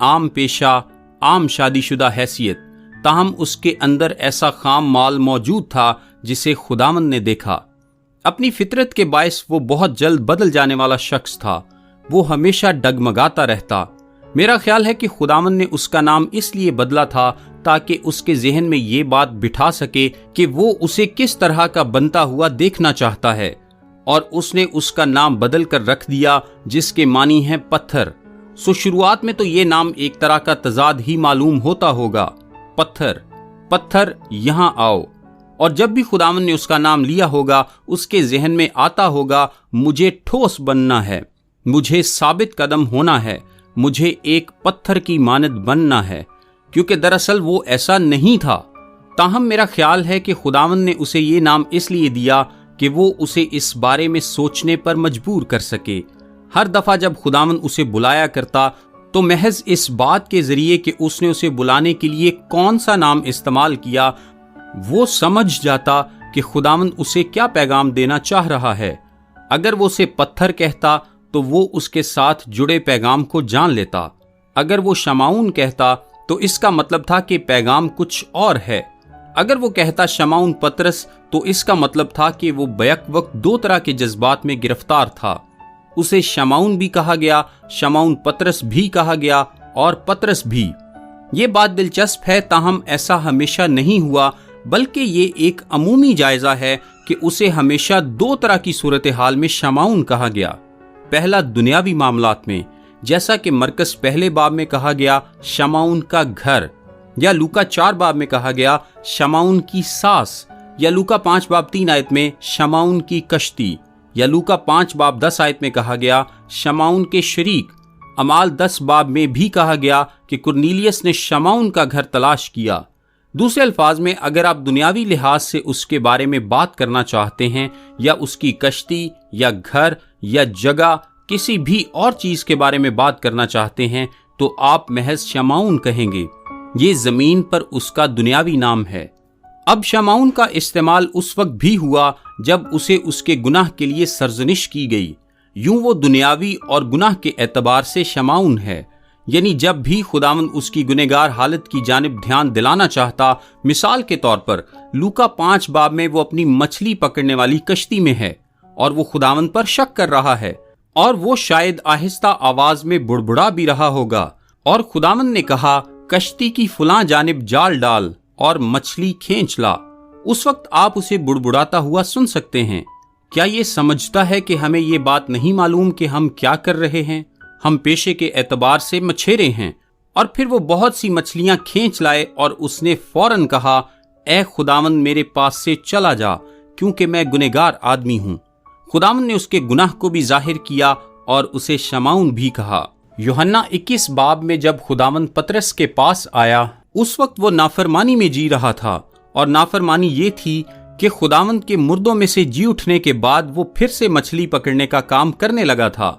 عام پیشہ، عام شادی شدہ حیثیت، تاہم اس کے اندر ایسا خام مال موجود تھا جسے خداوند نے دیکھا۔ اپنی فطرت کے باعث وہ بہت جلد بدل جانے والا شخص تھا، وہ ہمیشہ ڈگمگاتا رہتا۔ میرا خیال ہے کہ خداوند نے اس کا نام اس لیے بدلا تھا تاکہ اس کے ذہن میں یہ بات بٹھا سکے کہ وہ اسے کس طرح کا بنتا ہوا دیکھنا چاہتا ہے، اور اس نے اس کا نام بدل کر رکھ دیا جس کے معنی ہے پتھر۔ سو شروعات میں تو یہ نام ایک طرح کا تضاد ہی معلوم ہوتا ہوگا، پتھر، پتھر یہاں آؤ۔ اور جب بھی خداوند نے اس کا نام لیا ہوگا اس کے ذہن میں آتا ہوگا مجھے ٹھوس بننا ہے، مجھے ثابت قدم ہونا ہے، مجھے ایک پتھر کی مانند بننا ہے، کیونکہ دراصل وہ ایسا نہیں تھا۔ تاہم میرا خیال ہے کہ خداوند نے اسے یہ نام اس لیے دیا کہ وہ اسے اس بارے میں سوچنے پر مجبور کر سکے۔ ہر دفعہ جب خداوند اسے بلایا کرتا تو محض اس بات کے ذریعے کہ اس نے اسے بلانے کے لیے کون سا نام استعمال کیا، وہ سمجھ جاتا کہ خداوند اسے کیا پیغام دینا چاہ رہا ہے۔ اگر وہ اسے پتھر کہتا تو وہ اس کے ساتھ جڑے پیغام کو جان لیتا۔ اگر وہ شمعون کہتا تو اس کا مطلب تھا کہ پیغام کچھ اور ہے۔ اگر وہ کہتا شمعون پطرس تو اس کا مطلب تھا کہ وہ بیک وقت دو طرح کے جذبات میں گرفتار تھا۔ اسے شمعون بھی کہا گیا، شمعون پطرس بھی کہا گیا، اور پطرس بھی۔ یہ بات دلچسپ ہے، تاہم ایسا ہمیشہ نہیں ہوا، بلکہ یہ ایک عمومی جائزہ ہے کہ اسے ہمیشہ دو طرح کی صورتحال میں شمعون کہا گیا۔ پہلا دنیاوی معاملات میں، جیسا کہ مرکز پہلے باب میں کہا گیا شمعون کا گھر، یا لوکا 4 باب میں کہا گیا شمعون کی ساس، یا لوکا 5 باب 3 آیت میں شمعون کی کشتی، یا لوکا 5 باب 10 آیت میں کہا گیا شمعون کے شریک۔ اعمال 10 باب میں بھی کہا گیا کہ کرنیلیس نے شمعون کا گھر تلاش کیا۔ دوسرے الفاظ میں، اگر آپ دنیاوی لحاظ سے اس کے بارے میں بات کرنا چاہتے ہیں، یا اس کی کشتی یا گھر یا جگہ کسی بھی اور چیز کے بارے میں بات کرنا چاہتے ہیں، تو آپ محض شمعون کہیں گے۔ یہ زمین پر اس کا دنیاوی نام ہے۔ اب شمعون کا استعمال اس وقت بھی ہوا جب اسے اس کے گناہ کے لیے سرزنش کی گئی۔ یوں وہ دنیاوی اور گناہ کے اعتبار سے شمعون ہے، یعنی جب بھی خداوند اس کی گنہگار حالت کی جانب دھیان دلانا چاہتا۔ مثال کے طور پر لوکا 5 باب میں وہ اپنی مچھلی پکڑنے والی کشتی میں ہے اور وہ خداوند پر شک کر رہا ہے، اور وہ شاید آہستہ آواز میں بڑبڑا بھی رہا ہوگا، اور خداوند نے کہا کشتی کی فلاں جانب جال ڈال اور مچھلی کھینچ لا۔ اس وقت آپ اسے بڑبڑاتا ہوا سن سکتے ہیں۔ کیا یہ سمجھتا ہے کہ ہمیں یہ بات نہیں معلوم کہ ہم کیا کر رہے ہیں؟ ہم پیشے کے اعتبار سے مچھیرے ہیں۔ اور پھر وہ بہت سی مچھلیاں کھینچ لائے، اور اس نے فوراً کہا اے خداوند میرے پاس سے چلا جا، کیونکہ میں گنہگار آدمی ہوں۔ خداوند نے اس کے گناہ کو بھی ظاہر کیا اور اسے شمعون بھی کہا۔ یوحنا 21 باب میں جب خداوند پطرس کے پاس آیا، اس وقت وہ نافرمانی میں جی رہا تھا، اور نافرمانی یہ تھی کہ خداوند کے مردوں میں سے جی اٹھنے کے بعد وہ پھر سے مچھلی پکڑنے کا کام کرنے لگا تھا۔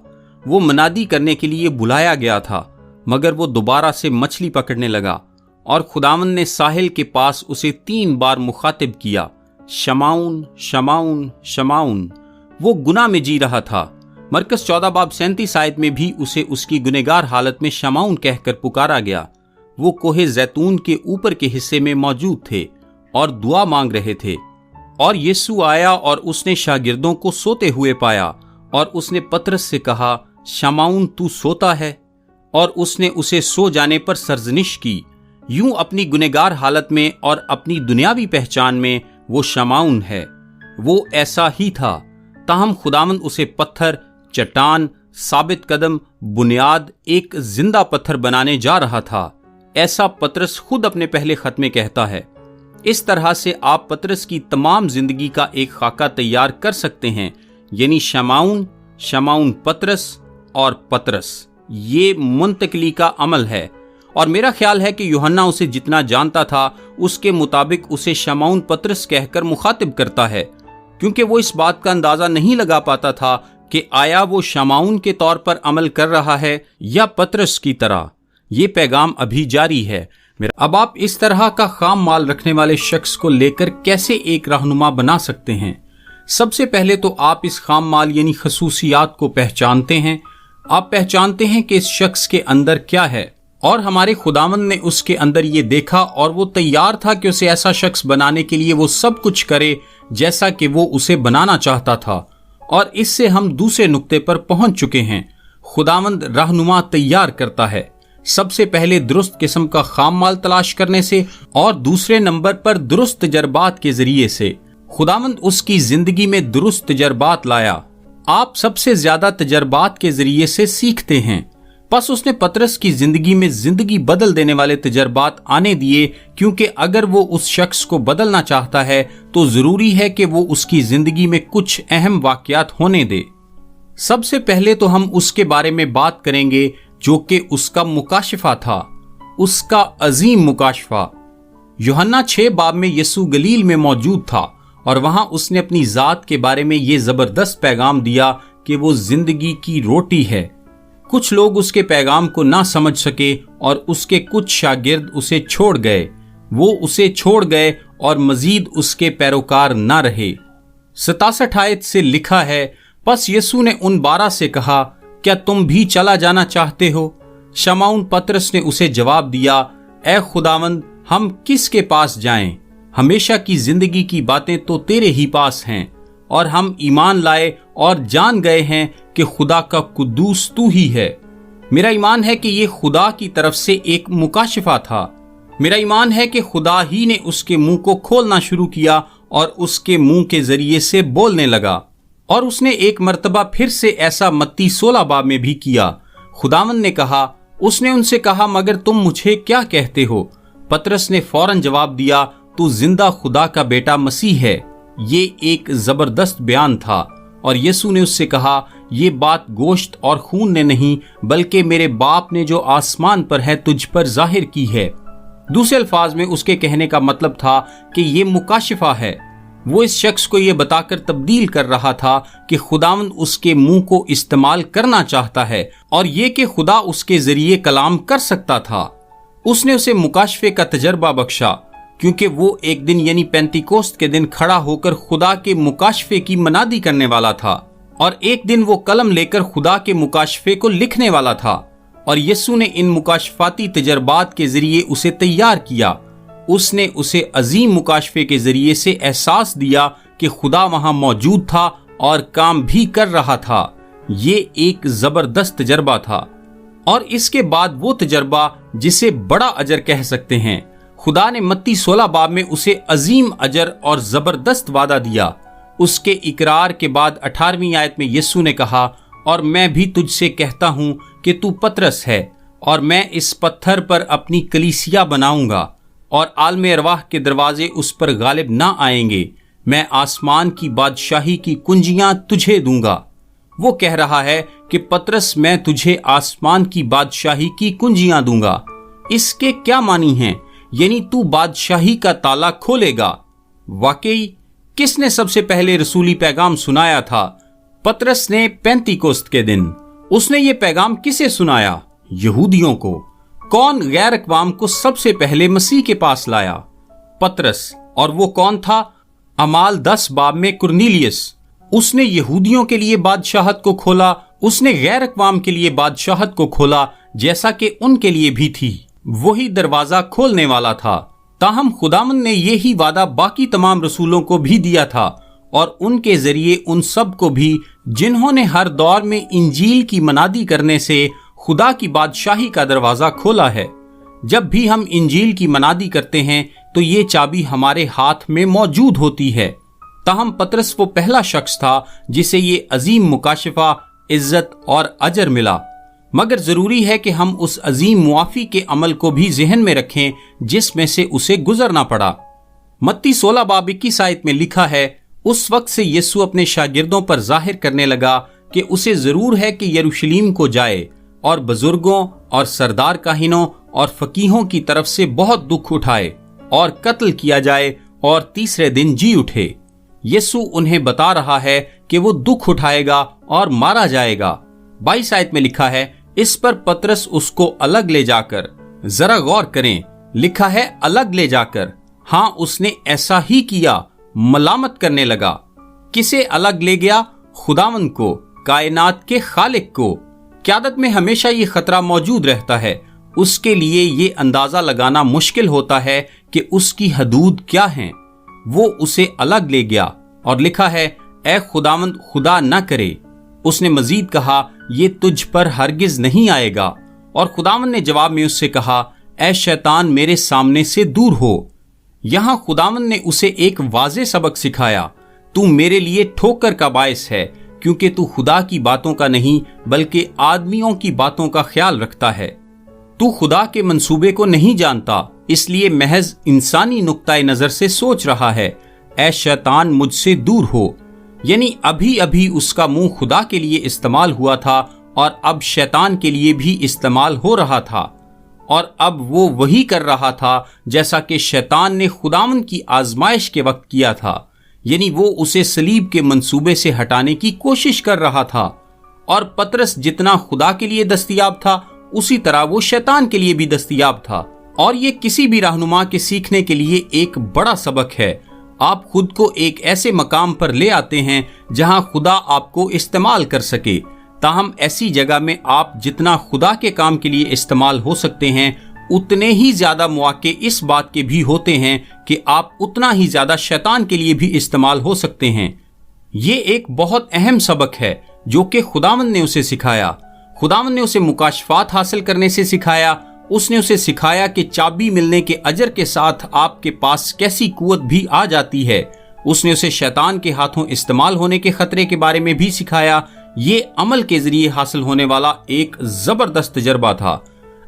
وہ منادی کرنے کے لیے بلایا گیا تھا، مگر وہ دوبارہ سے مچھلی پکڑنے لگا، اور خداوند نے ساحل کے پاس اسے 3 بار مخاطب کیا، شمعون شمعون شمعون۔ وہ گناہ میں جی رہا تھا۔ مرکز 14 باب 37 آیت میں بھی اسے اس کی گنہگار حالت میں شمعون کہہ کر پکارا گیا۔ وہ کوہ زیتون کے اوپر کے حصے میں موجود تھے اور دعا مانگ رہے تھے، اور یسوع آیا اور اس نے شاگردوں کو سوتے ہوئے پایا، اور اس نے پطرس سے کہا شمعون تو سوتا ہے، اور اس نے اسے سو جانے پر سرزنش کی۔ یوں اپنی گنہگار حالت میں اور اپنی دنیاوی پہچان میں وہ شمعون ہے۔ وہ ایسا ہی تھا، تاہم خداوند اسے پتھر، چٹان، ثابت قدم، بنیاد، ایک زندہ پتھر بنانے جا رہا تھا۔ ایسا پطرس خود اپنے پہلے خط میں کہتا ہے۔ اس طرح سے آپ پطرس کی تمام زندگی کا ایک خاکہ تیار کر سکتے ہیں، یعنی شمعون، شمعون پطرس اور پطرس۔ یہ منتقلی کا عمل ہے، اور میرا خیال ہے کہ یوحنا اسے جتنا جانتا تھا اس کے مطابق اسے شمعون پطرس کہہ کر مخاطب کرتا ہے، کیونکہ وہ اس بات کا اندازہ نہیں لگا پاتا تھا کہ آیا وہ شمعون کے طور پر عمل کر رہا ہے یا پطرس کی طرح۔ یہ پیغام ابھی جاری ہے۔ اب آپ اس طرح کا خام مال رکھنے والے شخص کو لے کر کیسے ایک رہنما بنا سکتے ہیں؟ سب سے پہلے تو آپ اس خام مال یعنی خصوصیات کو پہچانتے ہیں۔ آپ پہچانتے ہیں کہ اس شخص کے اندر کیا ہے۔ اور ہمارے خداوند نے اس کے اندر یہ دیکھا اور وہ تیار تھا کہ اسے ایسا شخص بنانے کے لیے وہ سب کچھ کرے جیسا کہ وہ اسے بنانا چاہتا تھا۔ اور اس سے ہم دوسرے نقطے پر پہنچ چکے ہیں۔ خداوند رہنما تیار کرتا ہے، سب سے پہلے درست قسم کا خام مال تلاش کرنے سے، اور دوسرے نمبر پر درست تجربات کے ذریعے سے۔ خداوند اس کی زندگی میں درست تجربات لایا۔ آپ سب سے زیادہ تجربات کے ذریعے سے سیکھتے ہیں، پس اس نے پطرس کی زندگی میں زندگی بدل دینے والے تجربات آنے دیے، کیونکہ اگر وہ اس شخص کو بدلنا چاہتا ہے تو ضروری ہے کہ وہ اس کی زندگی میں کچھ اہم واقعات ہونے دے۔ سب سے پہلے تو ہم اس کے بارے میں بات کریں گے جو کہ اس کا مکاشفہ تھا، اس کا عظیم مکاشفہ۔ یوحنا 6 باب میں یسوع گلیل میں موجود تھا اور وہاں اس نے اپنی ذات کے بارے میں یہ زبردست پیغام دیا کہ وہ زندگی کی روٹی ہے۔ کچھ لوگ اس کے پیغام کو نہ سمجھ سکے اور اس کے کچھ شاگرد اسے چھوڑ گئے۔ وہ اسے چھوڑ گئے اور مزید اس کے پیروکار نہ رہے۔ 67 آیت سے لکھا ہے، پس یسوع نے ان 12 سے کہا، کیا تم بھی چلا جانا چاہتے ہو؟ شمعون پطرس نے اسے جواب دیا، اے خداوند، ہم کس کے پاس جائیں؟ ہمیشہ کی زندگی کی باتیں تو تیرے ہی پاس ہیں، اور ہم ایمان لائے اور جان گئے ہیں کہ خدا کا قدوس تو ہی ہے۔ میرا ایمان ہے کہ یہ خدا کی طرف سے ایک مکاشفہ تھا۔ میرا ایمان ہے کہ خدا ہی نے اس کے منہ کو کھولنا شروع کیا اور اس کے منہ کے ذریعے سے بولنے لگا۔ اور اس نے ایک مرتبہ پھر سے ایسا متی 16 باب میں بھی کیا۔ خداوند نے کہا، اس نے ان سے کہا، مگر تم مجھے کیا کہتے ہو؟ پطرس نے فوراً جواب دیا، تو زندہ خدا کا بیٹا مسیح ہے۔ یہ ایک زبردست بیان تھا، اور یسوع نے اس سے کہا، یہ بات گوشت اور خون نے نہیں بلکہ میرے باپ نے جو آسمان پر ہے تجھ پر ظاہر کی ہے۔ دوسرے الفاظ میں اس کے کہنے کا مطلب تھا کہ یہ مکاشفہ ہے۔ وہ اس شخص کو یہ بتا کر تبدیل کر رہا تھا کہ خداوند اس کے منہ کو استعمال کرنا چاہتا ہے، اور یہ کہ خدا اس کے ذریعے کلام کر سکتا تھا۔ اس نے اسے مکاشفے کا تجربہ بخشا، کیونکہ وہ ایک دن یعنی پینتیکوست کے دن کھڑا ہو کر خدا کے مکاشفے کی منادی کرنے والا تھا، اور ایک دن وہ قلم لے کر خدا کے مکاشفے کو لکھنے والا تھا۔ اور یسوع نے ان مکاشفاتی تجربات کے ذریعے اسے تیار کیا۔ اس نے اسے عظیم مکاشفے کے ذریعے سے احساس دیا کہ خدا وہاں موجود تھا اور کام بھی کر رہا تھا۔ یہ ایک زبردست تجربہ تھا۔ اور اس کے بعد وہ تجربہ جسے بڑا اجر کہہ سکتے ہیں، خدا نے متی 16 باب میں اسے عظیم اجر اور زبردست وعدہ دیا۔ اس کے اقرار کے بعد 18ویں آیت میں یسوع نے کہا، اور میں بھی تجھ سے کہتا ہوں کہ تو پطرس ہے، اور میں اس پتھر پر اپنی کلیسیا بناؤں گا، اور عالم ارواح کے دروازے اس پر غالب نہ آئیں گے۔ میں آسمان کی بادشاہی کی کنجیاں تجھے دوں گا۔ وہ کہہ رہا ہے کہ پطرس، میں تجھے آسمان کی بادشاہی کی کنجیاں دوں گا۔ اس کے کیا معنی ہیں؟ یعنی تو بادشاہی کا تالا کھولے گا۔ واقعی کس نے سب سے پہلے رسولی پیغام سنایا تھا؟ پطرس نے پینتیکوست کے دن۔ اس نے یہ پیغام کسے سنایا؟ یہودیوں کو۔ کون غیر اقوام کو سب سے پہلے مسیح کے پاس لایا؟ پطرس۔ اور وہ کون تھا؟ اعمال 10 باب میں کرنیلیس۔ اس نے یہودیوں کے لیے بادشاہت کو کھولا، اس نے غیر اقوام کے لیے بادشاہت کو کھولا جیسا کہ ان کے لیے بھی تھی۔ وہی دروازہ کھولنے والا تھا۔ تاہم خداوند نے یہی وعدہ باقی تمام رسولوں کو بھی دیا تھا، اور ان کے ذریعے ان سب کو بھی جنہوں نے ہر دور میں انجیل کی منادی کرنے سے خدا کی بادشاہی کا دروازہ کھولا ہے۔ جب بھی ہم انجیل کی منادی کرتے ہیں تو یہ چابی ہمارے ہاتھ میں موجود ہوتی ہے۔ تاہم پطرس وہ پہلا شخص تھا جسے یہ عظیم مکاشفہ، عزت اور اجر ملا، مگر ضروری ہے کہ ہم اس عظیم معافی کے عمل کو بھی ذہن میں رکھیں جس میں سے اسے گزرنا پڑا۔ متی 16 باب 21 آیت میں لکھا ہے، اس وقت سے یسوع اپنے شاگردوں پر ظاہر کرنے لگا کہ اسے ضرور ہے کہ یروشلیم کو جائے اور بزرگوں اور سردار کاہنوں اور فقیہوں کی طرف سے بہت دکھ اٹھائے اور قتل کیا جائے اور تیسرے دن جی اٹھے۔ یسوع انہیں بتا رہا ہے کہ وہ دکھ اٹھائے گا اور مارا جائے گا۔ 22 آیت میں لکھا ہے، اس پر پطرس اس کو الگ لے جا کر، ذرا غور کریں، لکھا ہے الگ لے جا کر۔ ہاں، اس نے ایسا ہی کیا، ملامت کرنے لگا۔ کسے الگ لے گیا؟ خداوند کو، کائنات کے خالق کو۔ قیادت میں ہمیشہ یہ خطرہ موجود رہتا ہے، اس کے لیے یہ اندازہ لگانا مشکل ہوتا ہے کہ اس کی حدود کیا ہیں۔ وہ اسے الگ لے گیا اور لکھا ہے، اے خداوند خدا نہ کرے۔ اس نے مزید کہا، یہ تجھ پر ہرگز نہیں آئے گا، اور خداوند نے جواب میں اس سے کہا، اے شیطان میرے سامنے سے دور ہو۔ یہاں خداوند نے اسے ایک واضح سبق سکھایا، تو میرے لیے ٹھوکر کا باعث ہے، کیونکہ تو خدا کی باتوں کا نہیں بلکہ آدمیوں کی باتوں کا خیال رکھتا ہے۔ تو خدا کے منصوبے کو نہیں جانتا، اس لیے محض انسانی نقطۂ نظر سے سوچ رہا ہے۔ اے شیطان مجھ سے دور ہو، یعنی ابھی ابھی اس کا منہ خدا کے لیے استعمال ہوا تھا اور اب شیطان کے لیے بھی استعمال ہو رہا تھا، اور اب وہ وہی کر رہا تھا جیسا کہ شیطان نے خداوند کی آزمائش کے وقت کیا تھا، یعنی وہ اسے صلیب کے منصوبے سے ہٹانے کی کوشش کر رہا تھا۔ اور پطرس جتنا خدا کے لیے دستیاب تھا اسی طرح وہ شیطان کے لیے بھی دستیاب تھا، اور یہ کسی بھی رہنما کے سیکھنے کے لیے ایک بڑا سبق ہے۔ آپ خود کو ایک ایسے مقام پر لے آتے ہیں جہاں خدا آپ کو استعمال کر سکے، تاہم ایسی جگہ میں آپ جتنا خدا کے کام کے لیے استعمال ہو سکتے ہیں اتنے ہی زیادہ مواقع اس بات کے بھی ہوتے ہیں کہ آپ اتنا ہی زیادہ شیطان کے لیے بھی استعمال ہو سکتے ہیں۔ یہ ایک بہت اہم سبق ہے جو کہ خداوند نے اسے سکھایا۔ خداوند نے اسے مکاشفات حاصل کرنے سے سکھایا۔ اس نے اسے سکھایا کہ چابی ملنے کے اجر کے ساتھ آپ کے پاس کیسی قوت بھی آ جاتی ہے۔ اس نے اسے شیطان کے ہاتھوں استعمال ہونے کے خطرے کے بارے میں بھی سکھایا۔ یہ عمل کے ذریعے حاصل ہونے والا ایک زبردست تجربہ تھا۔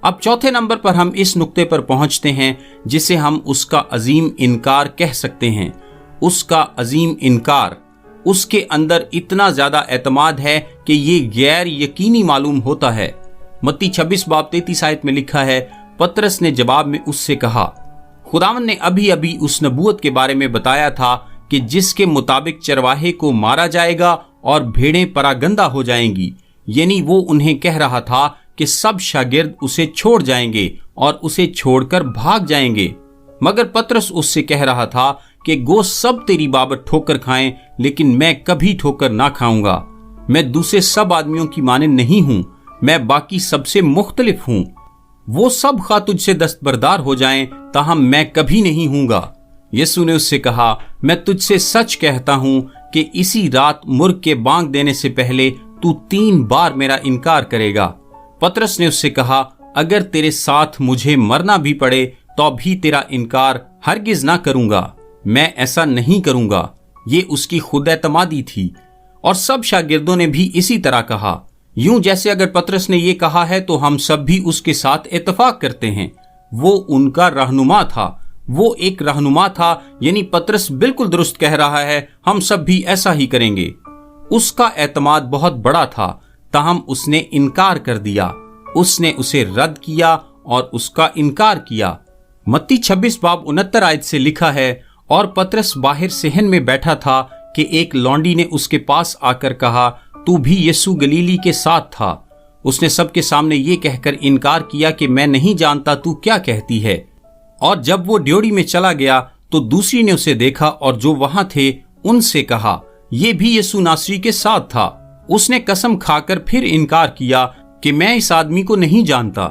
اب چوتھے نمبر پر ہم اس نقطے پر پہنچتے ہیں جسے ہم اس کا عظیم انکار کہہ سکتے ہیں۔ اس کا عظیم انکار، اس کے اندر اتنا زیادہ اعتماد ہے کہ یہ غیر یقینی معلوم ہوتا ہے۔ متی 26 باب 33 آیت میں لکھا ہے، پطرس نے جواب میں اس سے کہا، خداوند نے ابھی ابھی اس نبوت کے بارے میں بتایا تھا کہ جس کے مطابق چرواہے کو مارا جائے گا اور بھیڑیں پراگندہ ہو جائیں گی، یعنی وہ انہیں کہہ رہا تھا کہ سب شاگرد اسے چھوڑ جائیں گے اور اسے چھوڑ کر بھاگ جائیں گے۔ مگر پطرس اس سے کہہ رہا تھا کہ گو سب تیری بابت ٹھوکر کھائیں، لیکن میں کبھی ٹھوکر نہ کھاؤں گا۔ میں دوسرے سب آدمیوں کی مانند نہیں ہوں، میں باقی سب سے مختلف ہوں۔ وہ سب خواہ تجھ سے دستبردار ہو جائیں، تاہم میں کبھی نہیں ہوں گا۔ یسوع نے اس سے کہا، میں تجھ سے سچ کہتا ہوں کہ اسی رات مرغ کے بانگ دینے سے پہلے تو 3 بار میرا انکار کرے گا۔ پطرس نے اس سے کہا، اگر تیرے ساتھ مجھے مرنا بھی پڑے تو بھی تیرا انکار ہرگز نہ کروں گا۔ میں ایسا نہیں کروں گا۔ یہ اس کی خود اعتمادی تھی، اور سب شاگردوں نے بھی اسی طرح کہا، یوں جیسے اگر پطرس نے یہ کہا ہے تو ہم سب بھی اس کے ساتھ اتفاق کرتے ہیں۔ وہ ان کا رہنما تھا، وہ ایک رہنما تھا، یعنی پطرس بالکل درست کہہ رہا ہے، ہم سب بھی ایسا ہی کریں گے۔ اس کا اعتماد بہت بڑا تھا، تاہم اس نے انکار کر دیا۔ اس نے اسے رد کیا اور اس کا انکار کیا۔ متی 26 باب 69 آیت سے لکھا ہے، اور پطرس باہر صحن میں بیٹھا تھا کہ ایک لونڈی نے اس کے پاس آ کر کہا، تو بھی یسوع گلیلی کے ساتھ تھا۔ اس نے سب کے سامنے یہ کہہ کر انکار کیا کہ میں نہیں جانتا تو کیا کہتی ہے۔ اور جب وہ ڈیوڑی میں چلا گیا تو دوسری نے اسے دیکھا اور جو وہاں تھے ان سے کہا، یہ بھی یسوع ناصری کے ساتھ تھا۔ اس نے قسم کھا کر پھر انکار کیا کہ میں اس آدمی کو نہیں جانتا۔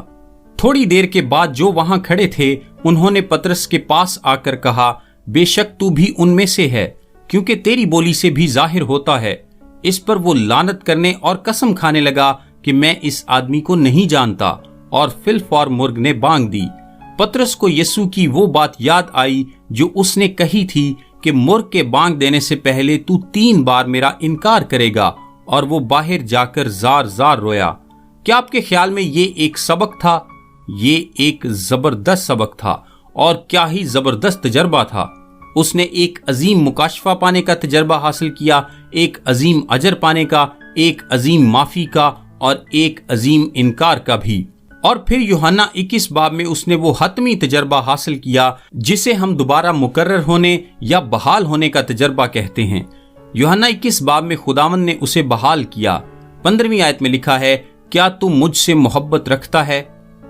تھوڑی دیر کے بعد جو وہاں کھڑے تھے انہوں نے پطرس کے پاس آ کر کہا، بے شک تو بھی ان میں سے ہے، کیونکہ تیری بولی سے بھی ظاہر ہوتا ہے۔ اس پر وہ لعنت کرنے اور قسم کھانے لگا کہ میں اس آدمی کو نہیں جانتا، اور فی الفور مرغ نے بانگ دی۔ پطرس کو یسوع کی وہ بات یاد آئی جو اس نے کہی تھی کہ مرغ کے بانگ دینے سے پہلے تو 3 بار میرا انکار کرے گا، اور وہ باہر جا کر زار زار رویا۔ کیا آپ کے خیال میں یہ ایک سبق تھا؟ یہ ایک زبردست سبق تھا، اور کیا ہی زبردست تجربہ تھا۔ اس نے ایک عظیم مکاشفہ پانے کا تجربہ حاصل کیا، ایک عظیم اجر پانے کا، ایک عظیم معافی کا، اور ایک عظیم انکار کا بھی۔ اور پھر یوحنا 21 باب میں اس نے وہ حتمی تجربہ حاصل کیا جسے ہم دوبارہ مقرر ہونے یا بحال ہونے کا تجربہ کہتے ہیں۔ یوحنا 21 باب میں خداوند نے اسے بحال کیا۔ 15ویں آیت میں لکھا ہے، کیا تو مجھ سے محبت رکھتا ہے؟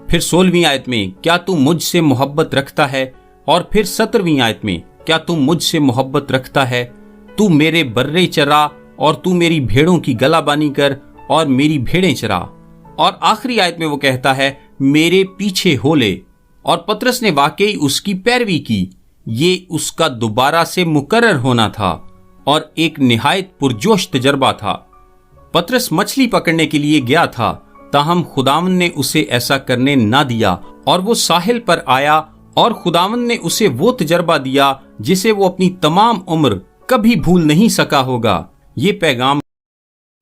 پھر 16ویں آیت میں، کیا تو مجھ سے محبت رکھتا ہے؟ اور پھر 17ویں آیت میں، کیا تو مجھ سے محبت رکھتا ہے؟ تو میرے برے چرا، اور تو میری بھیڑوں کی گلا بانی کر اور میری بھیڑیں چرا۔ اور آخری آیت میں وہ کہتا ہے، میرے پیچھے ہو لے۔ اور پطرس نے واقعی اس کی پیروی کی۔ یہ اس کا دوبارہ سے مقرر ہونا تھا اور ایک نہایت پرجوش تجربہ تھا۔ پطرس مچھلی پکڑنے کے لیے گیا تھا، تاہم خداوند نے اسے ایسا کرنے نہ دیا، اور وہ ساحل پر آیا اور خداوند نے اسے وہ تجربہ دیا جسے وہ اپنی تمام عمر کبھی بھول نہیں سکا ہوگا۔ یہ پیغام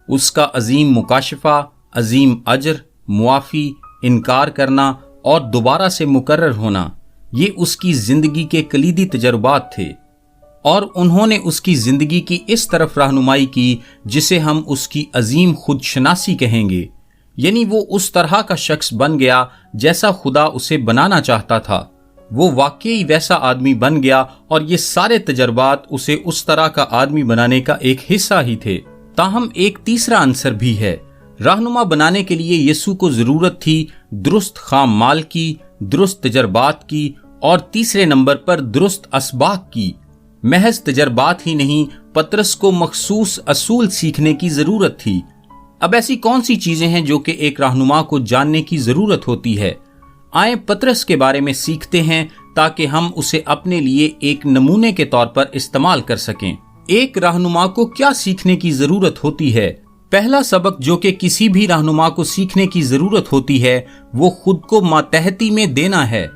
اس کا عظیم مکاشفہ، عظیم اجر، معافی، انکار کرنا اور دوبارہ سے مقرر ہونا، یہ اس کی زندگی کے کلیدی تجربات تھے، اور انہوں نے اس کی زندگی کی اس طرف رہنمائی کی جسے ہم اس کی عظیم خود شناسی کہیں گے۔ یعنی وہ اس طرح کا شخص بن گیا جیسا خدا اسے بنانا چاہتا تھا۔ وہ واقعی ویسا آدمی بن گیا، اور یہ سارے تجربات اسے اس طرح کا آدمی بنانے کا ایک حصہ ہی تھے۔ تاہم ایک تیسرا عنصر بھی ہے۔ رہنما بنانے کے لیے یسوع کو ضرورت تھی درست خام مال کی، درست تجربات کی، اور تیسرے نمبر پر درست اسباق کی۔ محض تجربات ہی نہیں، پطرس کو مخصوص اصول سیکھنے کی ضرورت تھی۔ اب ایسی کون سی چیزیں ہیں جو کہ ایک رہنما کو جاننے کی ضرورت ہوتی ہے؟ آئیں پطرس کے بارے میں سیکھتے ہیں تاکہ ہم اسے اپنے لیے ایک نمونے کے طور پر استعمال کر سکیں۔ ایک رہنما کو کیا سیکھنے کی ضرورت ہوتی ہے؟ پہلا سبق جو کہ کسی بھی رہنما کو سیکھنے کی ضرورت ہوتی ہے وہ خود کو ماتحتی میں دینا ہے۔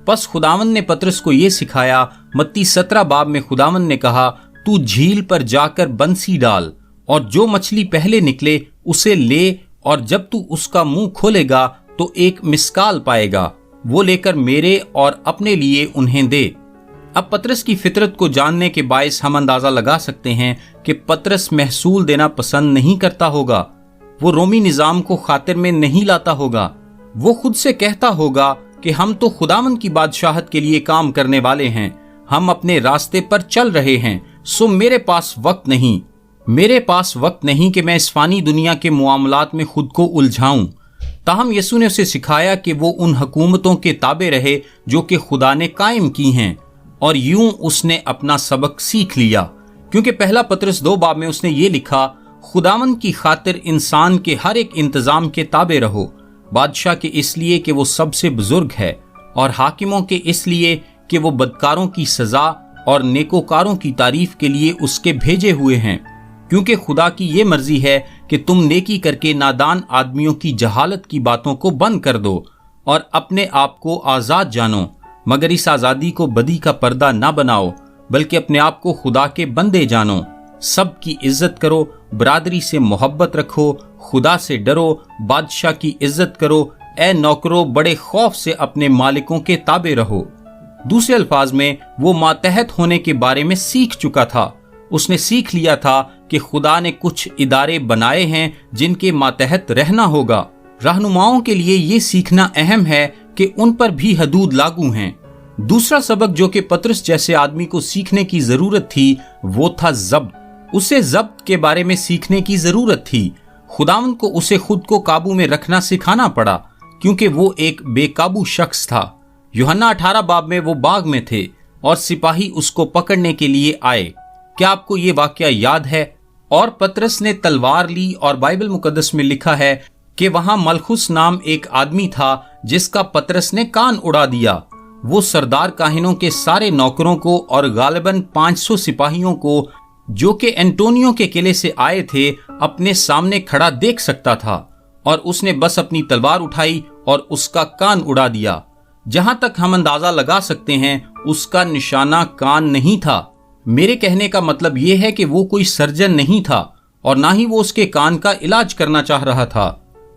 پس خداوند نے پطرس کو یہ سکھایا۔ متی 17 باب میں خداوند نے کہا، تو جھیل پر جا کر بنسی ڈال، اور جو مچھلی پہلے نکلے اسے لے، اور جب تو اس کا منہ کھولے گا تو ایک مسکال پائے گا، وہ لے کر میرے اور اپنے لیے انہیں دے۔ اب پطرس کی فطرت کو جاننے کے باعث ہم اندازہ لگا سکتے ہیں کہ پطرس محصول دینا پسند نہیں کرتا ہوگا۔ وہ رومی نظام کو خاطر میں نہیں لاتا ہوگا۔ وہ خود سے کہتا ہوگا کہ ہم تو خداوند کی بادشاہت کے لیے کام کرنے والے ہیں، ہم اپنے راستے پر چل رہے ہیں، سو میرے پاس وقت نہیں کہ میں اس فانی دنیا کے معاملات میں خود کو الجھاؤں۔ تاہم یسوع نے اسے سکھایا کہ وہ ان حکومتوں کے تابع رہے جو کہ خدا نے قائم کی ہیں، اور یوں اس نے اپنا سبق سیکھ لیا، کیونکہ پہلا پطرس 2 باب میں اس نے یہ لکھا، خداوند کی خاطر انسان کے ہر ایک انتظام کے تابع رہو، بادشاہ کے اس لیے کہ وہ سب سے بزرگ ہے، اور حاکموں کے اس لیے کہ وہ بدکاروں کی سزا اور نیکوکاروں کی تعریف کے لیے اس کے بھیجے ہوئے ہیں، کیونکہ خدا کی یہ مرضی ہے کہ تم نیکی کر کے نادان آدمیوں کی جہالت کی باتوں کو بند کر دو اور اپنے آپ کو آزاد جانو، مگر اس آزادی کو بدی کا پردہ نہ بناؤ، بلکہ اپنے آپ کو خدا کے بندے جانو۔ سب کی عزت کرو، برادری سے محبت رکھو، خدا سے ڈرو، بادشاہ کی عزت کرو، اے نوکرو بڑے خوف سے اپنے مالکوں کے تابع رہو۔ دوسرے الفاظ میں وہ ماتحت ہونے کے بارے میں سیکھ چکا تھا۔ اس نے سیکھ لیا تھا کہ خدا نے کچھ ادارے بنائے ہیں جن کے ماتحت رہنا ہوگا۔ رہنماؤں کے لیے یہ سیکھنا اہم ہے کہ ان پر بھی حدود لاگو ہیں۔ دوسرا سبق جو کہ پطرس جیسے آدمی کو سیکھنے کی ضرورت تھی وہ تھا ضبط۔ اسے ضبط کے بارے میں سیکھنے کی ضرورت تھی۔ خداوند کو اسے خود کو قابو میں رکھنا سکھانا پڑا، کیونکہ وہ ایک بے قابو شخص تھا۔ یوحنا 18 باب میں وہ باغ میں تھے اور سپاہی اس کو پکڑنے کے لیے آئے۔ کیا آپ کو یہ واقعہ یاد ہے؟ اور پطرس نے تلوار لی، اور بائبل مقدس میں لکھا ہے کہ وہاں ملخس نام ایک آدمی تھا جس کا پطرس نے کان اڑا دیا۔ وہ سردار کاہنوں کے سارے نوکروں کو اور غالباً 500 سپاہیوں کو جو کہ اینٹونیو کے قلعے سے آئے تھے اپنے سامنے کھڑا دیکھ سکتا تھا، اور اس نے بس اپنی تلوار اٹھائی اور اس کا کان اڑا دیا۔ جہاں تک ہم اندازہ لگا سکتے ہیں اس کا نشانہ کان نہیں تھا۔ میرے کہنے کا مطلب یہ ہے کہ وہ کوئی سرجن نہیں تھا، اور نہ ہی وہ اس کے کان کا علاج کرنا چاہ رہا تھا،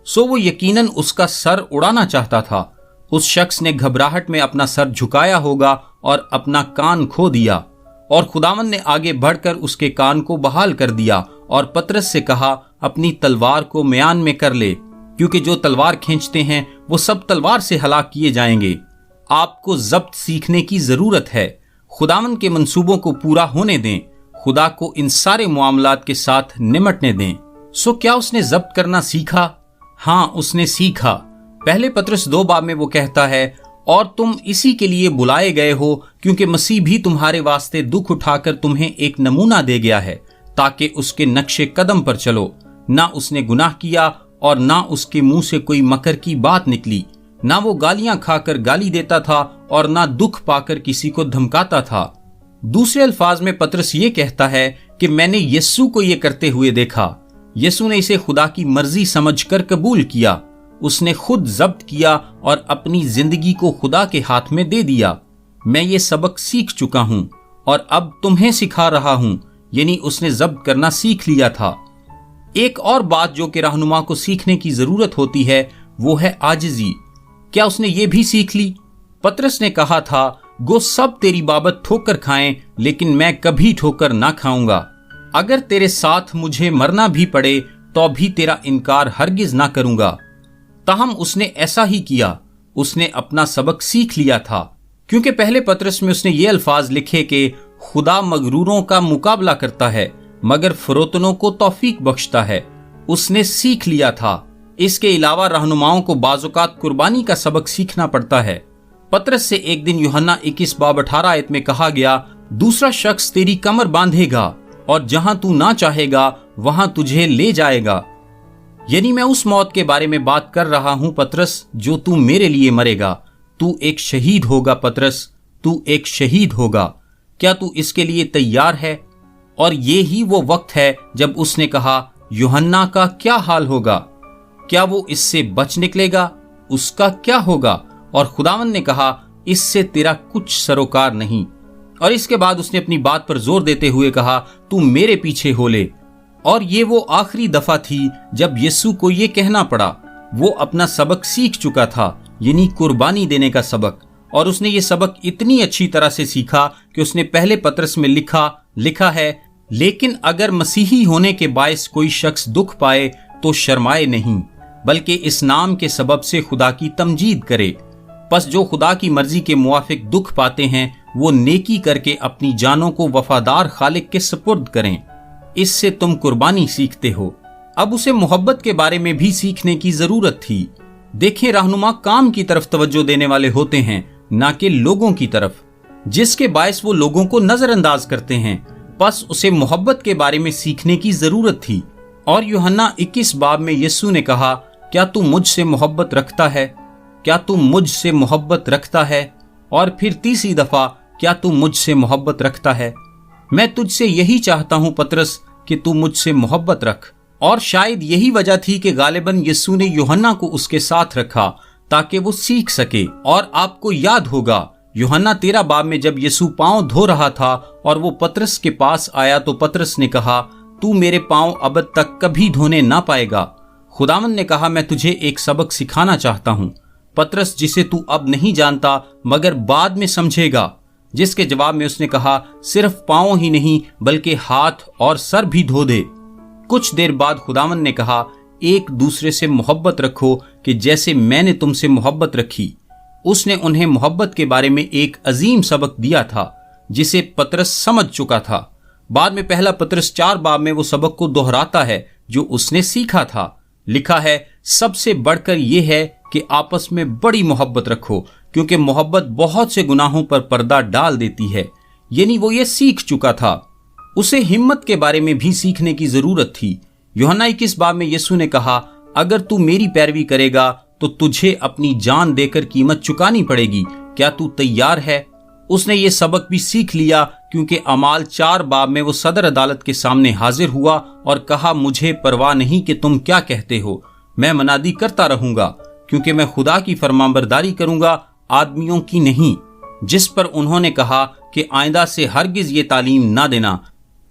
سو وہ یقیناً اس کا سر اڑانا چاہتا تھا۔ اس شخص نے گھبراہٹ میں اپنا سر جھکایا ہوگا اور اپنا کان کھو دیا، اور خداوند نے آگے بڑھ کر اس کے کان کو بحال کر دیا اور پطرس سے کہا، اپنی تلوار کو میان میں کر لے، کیونکہ جو تلوار کھینچتے ہیں وہ سب تلوار سے ہلاک کیے جائیں گے۔ آپ کو ضبط سیکھنے کی ضرورت ہے۔ خداوند کے منصوبوں کو پورا ہونے دیں، خدا کو ان سارے معاملات کے ساتھ نمٹنے دیں۔ سو کیا اس نے ضبط کرنا سیکھا؟ ہاں، اس نے سیکھا۔ پہلے پطرس 2 باب میں وہ کہتا ہے، اور تم اسی کے لیے بلائے گئے ہو کیونکہ مسیح بھی تمہارے واسطے دکھ اٹھا کر تمہیں ایک نمونہ دے گیا ہے تاکہ اس کے نقش قدم پر چلو۔ نہ اس نے گناہ کیا اور نہ اس کے منہ سے کوئی مکر کی بات نکلی، نہ وہ گالیاں کھا کر گالی دیتا تھا اور نہ دکھ پا کر کسی کو دھمکاتا تھا۔ دوسرے الفاظ میں پطرس یہ کہتا ہے کہ میں نے یسوع کو یہ کرتے ہوئے دیکھا۔ یسوع نے اسے خدا کی مرضی سمجھ کر قبول کیا۔ اس نے خود ضبط کیا اور اپنی زندگی کو خدا کے ہاتھ میں دے دیا۔ میں یہ سبق سیکھ چکا ہوں اور اب تمہیں سکھا رہا ہوں، یعنی اس نے ضبط کرنا سیکھ لیا تھا۔ ایک اور بات جو کہ رہنما کو سیکھنے کی ضرورت ہوتی ہے وہ ہے عاجزی۔ کیا اس نے یہ بھی سیکھ لی؟ پطرس نے کہا تھا، گو سب تیری بابت ٹھوکر کھائیں لیکن میں کبھی ٹھوکر نہ کھاؤں گا۔ اگر تیرے ساتھ مجھے مرنا بھی پڑے تو بھی تیرا انکار ہرگز نہ کروں گا۔ تاہم اس نے ایسا ہی کیا۔ اس نے اپنا سبق سیکھ لیا تھا، کیونکہ پہلے پطرس میں اس نے یہ الفاظ لکھے کہ خدا مغروروں کا مقابلہ کرتا ہے مگر فروتنوں کو توفیق بخشتا ہے۔ اس نے سیکھ لیا تھا۔ اس کے علاوہ رہنماؤں کو بعض اوقات قربانی کا سبق سیکھنا پڑتا ہے۔ پطرس سے ایک دن یوحنا 21:18 میں کہا گیا، دوسرا شخص تیری کمر باندھے گا اور جہاں تو نہ چاہے گا وہاں تجھے لے جائے گا۔ یعنی میں اس موت کے بارے میں بات کر رہا ہوں پطرس، جو تو میرے لیے مرے گا۔ تو ایک شہید ہوگا پطرس، تو ایک شہید ہوگا۔ کیا تو اس کے لیے تیار ہے؟ اور یہی وہ وقت ہے جب اس نے کہا، یوحنا کا کیا حال ہوگا؟ کیا وہ اس سے بچ نکلے گا؟ اس کا کیا ہوگا؟ اور خداوند نے کہا، اس سے تیرا کچھ سروکار نہیں۔ اور اس کے بعد اس نے اپنی بات پر زور دیتے ہوئے کہا، تو میرے پیچھے ہو لے۔ اور یہ وہ آخری دفعہ تھی جب یسوع کو یہ کہنا پڑا۔ وہ اپنا سبق سیکھ چکا تھا، یعنی قربانی دینے کا سبق، اور اس نے یہ سبق اتنی اچھی طرح سے سیکھا کہ اس نے پہلے پطرس میں لکھا ہے، لیکن اگر مسیحی ہونے کے باعث کوئی شخص دکھ پائے تو شرمائے نہیں، بلکہ اس نام کے سبب سے خدا کی تمجید کرے۔ پس جو خدا کی مرضی کے موافق دکھ پاتے ہیں وہ نیکی کر کے اپنی جانوں کو وفادار خالق کے سپرد کریں۔ اس سے تم قربانی سیکھتے ہو۔ اب اسے محبت کے بارے میں بھی سیکھنے کی ضرورت تھی۔ دیکھیں، رہنما کام کی طرف توجہ دینے والے ہوتے ہیں، نہ کہ لوگوں کی طرف، جس کے باعث وہ لوگوں کو نظر انداز کرتے ہیں۔ پس اسے محبت کے بارے میں سیکھنے کی ضرورت تھی۔ اور یوحنا 21 باب میں یسوع نے کہا، کیا تو مجھ سے محبت رکھتا ہے؟ کیا تو مجھ سے محبت رکھتا ہے؟ اور پھر تیسری دفعہ، کیا تو مجھ سے محبت رکھتا ہے؟ میں تجھ سے یہی چاہتا ہوں پطرس کہ تو مجھ سے محبت رکھ۔ اور شاید یہی وجہ تھی کہ غالباً یسوع نے یوحنا کو اس کے ساتھ رکھا تاکہ وہ سیکھ سکے۔ اور آپ کو یاد ہوگا، یوحنا 13 باب میں جب یسوع پاؤں دھو رہا تھا اور وہ پطرس کے پاس آیا تو پطرس نے کہا، تو میرے پاؤں ابد تک کبھی دھونے نہ پائے گا۔ خداوند نے کہا، میں تجھے ایک سبق سکھانا چاہتا ہوں پطرس، جسے تو اب نہیں جانتا مگر بعد میں سمجھے گا۔ جس کے جواب میں اس نے کہا، صرف پاؤں ہی نہیں بلکہ ہاتھ اور سر بھی دھو دے۔ کچھ دیر بعد خداوند نے کہا، ایک دوسرے سے محبت رکھو کہ جیسے میں نے تم سے محبت رکھی۔ اس نے انہیں محبت کے بارے میں ایک عظیم سبق دیا تھا جسے پطرس سمجھ چکا تھا۔ بعد میں پہلا پطرس 4 باب میں وہ سبق کو دہراتا ہے جو اس نے سیکھا تھا۔ لکھا ہے، سب سے بڑھ کر یہ ہے کہ آپس میں بڑی محبت رکھو، کیونکہ محبت بہت سے گناہوں پر پردہ ڈال دیتی ہے۔ یعنی وہ یہ سیکھ چکا تھا۔ اسے ہمت کے بارے میں بھی سیکھنے کی ضرورت تھی۔ یوحنا 21 باب میں یسوع نے کہا، اگر تو میری پیروی کرے گا تو تجھے اپنی جان دے کر قیمت چکانی پڑے گی۔ کیا تو تیار ہے؟ اس نے یہ سبق بھی سیکھ لیا، کیونکہ اعمال 4 باب میں وہ صدر عدالت کے سامنے حاضر ہوا اور کہا، مجھے پرواہ نہیں کہ تم کیا کہتے ہو، میں منادی کرتا رہوں گا، کیونکہ میں خدا کی فرمانبرداری کروں گا، آدمیوں کی نہیں۔ جس پر انہوں نے کہا کہ آئندہ سے ہرگز یہ تعلیم نہ دینا۔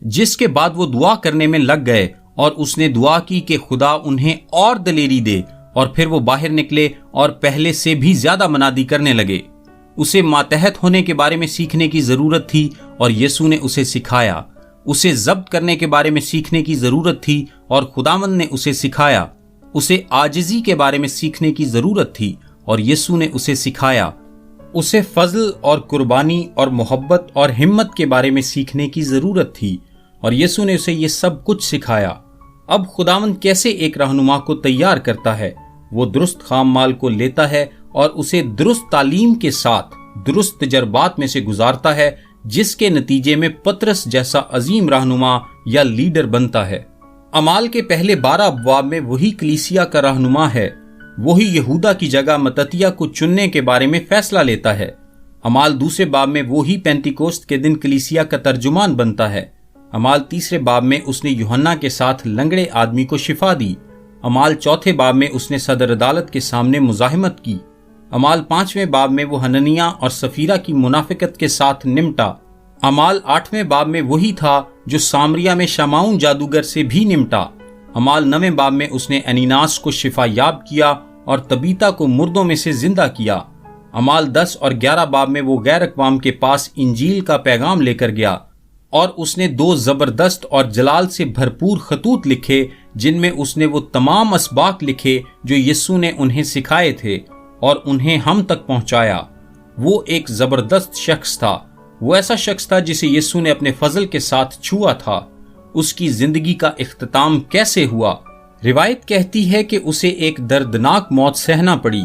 جس کے بعد وہ دعا کرنے میں لگ گئے اور اس نے دعا کی کہ خدا انہیں اور دلیری دے، اور پھر وہ باہر نکلے اور پہلے سے بھی زیادہ منادی کرنے لگے۔ اسے ماتحت ہونے کے بارے میں سیکھنے کی ضرورت تھی اور یسوع نے اسے سکھایا۔ اسے ضبط کرنے کے بارے میں سیکھنے کی ضرورت تھی اور خداوند نے اسے سکھایا۔ اسے عاجزی کے بارے میں سیکھنے کی ضرورت تھی اور یسوع نے اسے سکھایا۔ اسے فضل اور قربانی اور محبت اور ہمت کے بارے میں سیکھنے کی ضرورت تھی اور یسوع نے اسے یہ سب کچھ سکھایا۔ اب خداوند کیسے ایک رہنما کو تیار کرتا ہے؟ وہ درست خام مال کو لیتا ہے اور اسے درست تعلیم کے ساتھ درست تجربات میں سے گزارتا ہے، جس کے نتیجے میں پطرس جیسا عظیم رہنما یا لیڈر بنتا ہے۔ اعمال کے پہلے 12 ابواب میں وہی کلیسیا کا رہنما ہے۔ وہی یہودا کی جگہ متتیہ کو چننے کے بارے میں فیصلہ لیتا ہے۔ اعمال دوسرے باب میں وہی پینتیکوست کے دن کلیسیا کا ترجمان بنتا ہے۔ اعمال تیسرے باب میں اس نے یوحنا کے ساتھ لنگڑے آدمی کو شفا دی۔ اعمال چوتھے باب میں اس نے صدر عدالت کے سامنے مزاحمت کی۔ اعمال پانچویں باب میں وہ حننیہ اور سفیرہ کی منافقت کے ساتھ نمٹا۔ اعمال آٹھویں باب میں وہی تھا جو سامریہ میں شمعون جادوگر سے بھی نمٹا۔ اعمال نویں باب میں اس نے انیناس کو شفا یاب کیا اور طبیطہ کو مردوں میں سے زندہ کیا۔ اعمال 10 اور 11 باب میں وہ غیر اقوام کے پاس انجیل کا پیغام لے کر گیا اور اس نے 2 زبردست اور جلال سے بھرپور خطوط لکھے جن میں اس نے وہ تمام اسباق لکھے جو یسوع نے انہیں سکھائے تھے اور انہیں ہم تک پہنچایا۔ وہ ایک زبردست شخص تھا۔ وہ ایسا شخص تھا جسے یسوع نے اپنے فضل کے ساتھ چھوا تھا۔ اس کی زندگی کا اختتام کیسے ہوا؟ روایت کہتی ہے کہ اسے ایک دردناک موت سہنا پڑی۔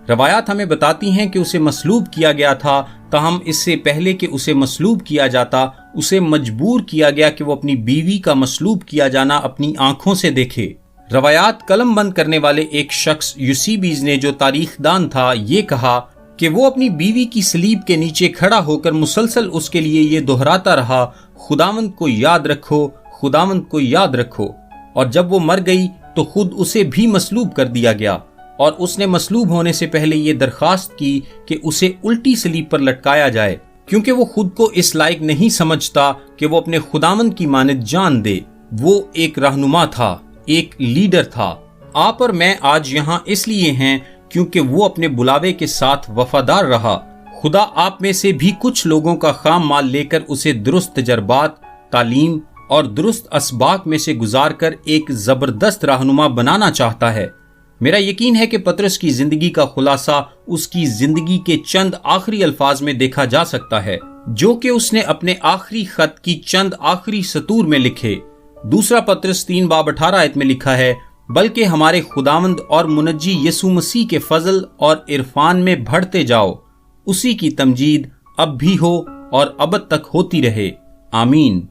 روایات ہمیں بتاتی ہیں کہ اسے مصلوب کیا گیا تھا، تاہم اس سے پہلے کہ اسے مصلوب کیا جاتا اسے مجبور کیا گیا کہ وہ اپنی بیوی کا مصلوب کیا جانا اپنی آنکھوں سے دیکھے۔ روایات قلم بند کرنے والے ایک شخص یوسیبیز نے جو تاریخ دان تھا یہ کہا کہ وہ اپنی بیوی کی صلیب کے نیچے کھڑا ہو کر مسلسل اس کے لیے یہ دہراتا رہا، خداوند کو یاد رکھو، خداوند کو یاد رکھو۔ اور جب وہ مر گئی تو خود اسے بھی مصلوب کر دیا گیا، اور اس نے مصلوب ہونے سے پہلے یہ درخواست کی کہ اسے الٹی صلیب پر لٹکایا جائے، کیونکہ وہ خود کو اس لائق نہیں سمجھتا کہ وہ اپنے خداوند کی مانند جان دے۔ وہ ایک رہنما تھا، ایک لیڈر تھا۔ آپ اور میں آج یہاں اس لیے ہیں کیونکہ وہ اپنے بلاوے کے ساتھ وفادار رہا۔ خدا آپ میں سے بھی کچھ لوگوں کا خام مال لے کر اسے درست تجربات، تعلیم اور درست اسباق میں سے گزار کر ایک زبردست رہنما بنانا چاہتا ہے۔ میرا یقین ہے کہ پطرس کی زندگی کا خلاصہ اس کی زندگی کے چند آخری الفاظ میں دیکھا جا سکتا ہے جو کہ اس نے اپنے آخری خط کی چند آخری سطور میں لکھے۔ دوسرا پطرس 3 باب 18 آیت میں لکھا ہے، بلکہ ہمارے خداوند اور منجی یسوع مسیح کے فضل اور عرفان میں بڑھتے جاؤ، اسی کی تمجید اب بھی ہو اور ابد تک ہوتی رہے، آمین۔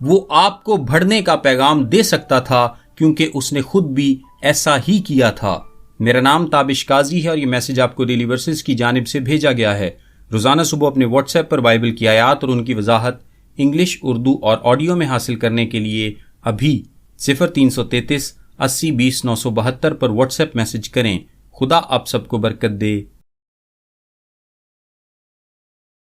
وہ آپ کو بڑھنے کا پیغام دے سکتا تھا کیونکہ اس نے خود بھی ایسا ہی کیا تھا۔ میرا نام تابش قاضی ہے اور یہ میسج آپ کو ڈیلی ورسز کی جانب سے بھیجا گیا ہے۔ روزانہ صبح اپنے واٹس ایپ پر بائبل کی آیات اور ان کی وضاحت انگلش، اردو اور آڈیو میں حاصل کرنے کے لیے ابھی 0333 80 20 972 پر واٹس ایپ میسج کریں۔ خدا آپ سب کو برکت دے۔